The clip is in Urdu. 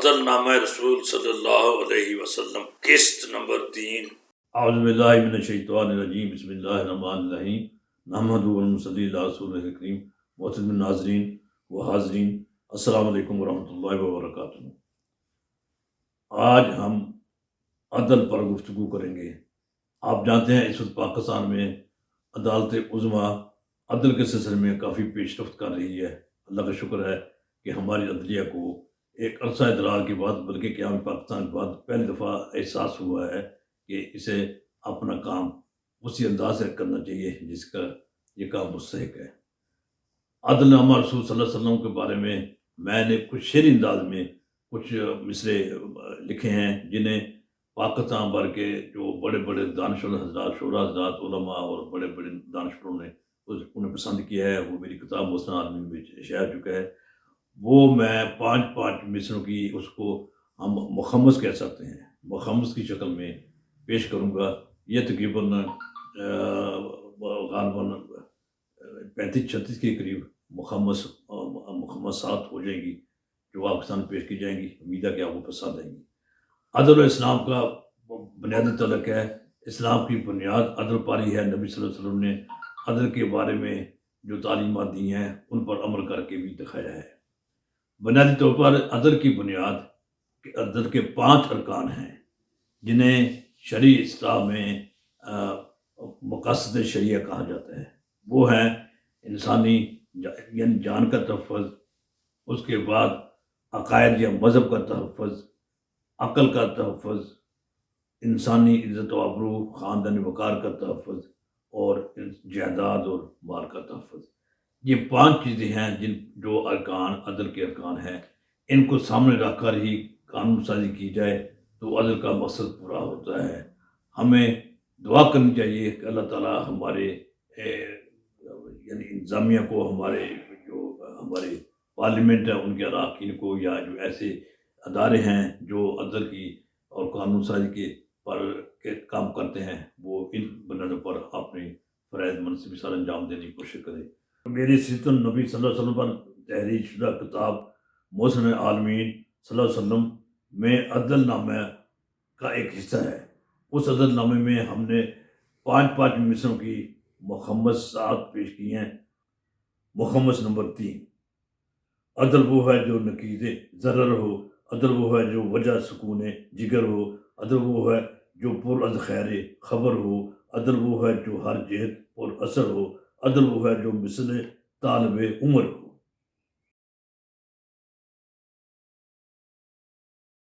عدل نامہ رسول صلی اللہ علیہ وسلم قسط نمبر 3۔ اعوذ باللہ من الشیطان الرجیم، بسم اللہ الرحمن الرحیم، نحمدہ و نصلی علی رسولہ الکریم۔ محترم ناظرین و حاضرین، السلام علیکم ورحمۃ اللہ وبرکاتہ۔ آج ہم عدل پر گفتگو کریں گے۔ آپ جانتے ہیں اس وقت پاکستان میں عدالت عظمیٰ عدل کے سلسلے میں کافی پیش رفت کر رہی ہے۔ اللہ کا شکر ہے کہ ہماری عدلیہ کو ایک عرصہ دراز کے بعد، بلکہ قیام پاکستان کے بعد پہلی دفعہ احساس ہوا ہے کہ اسے اپنا کام اسی انداز سے کرنا چاہیے جس کا یہ کام مستحق ہے۔ عدل نامہ رسول صلی اللہ علیہ وسلم کے بارے میں نے کچھ شعری انداز میں کچھ مصرے لکھے ہیں جنہیں پاکستان بھر کے جو بڑے بڑے دانشور حضرات، شعراء حضرات، علماء اور بڑے بڑے دانشوروں نے انہیں پسند کیا ہے۔ وہ میری کتاب محسن عالمین میں شائع چکا ہے۔ وہ میں پانچ مصروں کی اس کو ہم مخمص کہہ سکتے ہیں، مخمص کی شکل میں پیش کروں گا۔ یہ تقریباً غالباً 35-36 کے قریب مخمصات ہو جائیں گی جو آپ کے سامنے پیش کی جائیں گی۔ امید ہے کہ آپ کو پسند آئیں گی۔ عدل و اسلام کا بنیادی تعلق ہے۔ اسلام کی بنیاد عدل پاری ہے۔ نبی صلی اللہ علیہ وسلم نے عدل کے بارے میں جو تعلیمات دی ہیں ان پر عمل کر کے بھی دکھایا ہے۔ بنیادی طور پر عدل کی بنیاد عدل کے 5 ارکان ہیں جنہیں شرعی اصطلاح میں مقاصد شریعہ کہا جاتا ہے۔ وہ ہیں انسانی یعنی جان کا تحفظ، اس کے بعد عقائد یا مذہب کا تحفظ، عقل کا تحفظ، انسانی عزت و آبرو خاندانی وقار کا تحفظ، اور جائیداد اور مال کا تحفظ۔ یہ 5 چیزیں ہیں جو ارکان عدل کے ارکان ہیں۔ ان کو سامنے رکھ کر ہی قانون سازی کی جائے تو عدل کا مقصد پورا ہوتا ہے۔ ہمیں دعا کرنی چاہیے کہ اللہ تعالیٰ ہمارے یعنی انتظامیہ کو، ہمارے پارلیمنٹ ہے ان کے اراکین کو، یا جو ایسے ادارے ہیں جو عدل کی اور قانون سازی کے کام کرتے ہیں، وہ ان بنیادوں پر اپنے فرائض منصبی سر انجام دینے کی کوشش کرے۔ میری سیرت النبی صلی اللہ علیہ وسلم پر تحریر شدہ کتاب محسن عالمین صلی اللہ علیہ وسلم میں عدل نامہ کا ایک حصہ ہے۔ اس عدل نامے میں ہم نے 5 مصروں کی مخمصات پیش کی ہیں۔ مخمص نمبر 3، عدل وہ ہے جو نقیض ضرر ہو، عدل وہ ہے جو وجہ سکون جگر ہو، عدل وہ ہے جو پر از خیر خبر ہو، عدل وہ ہے جو ہر جہت پر اثر ہو، عدل وہ ہے جو مثل طالب عمر ہو۔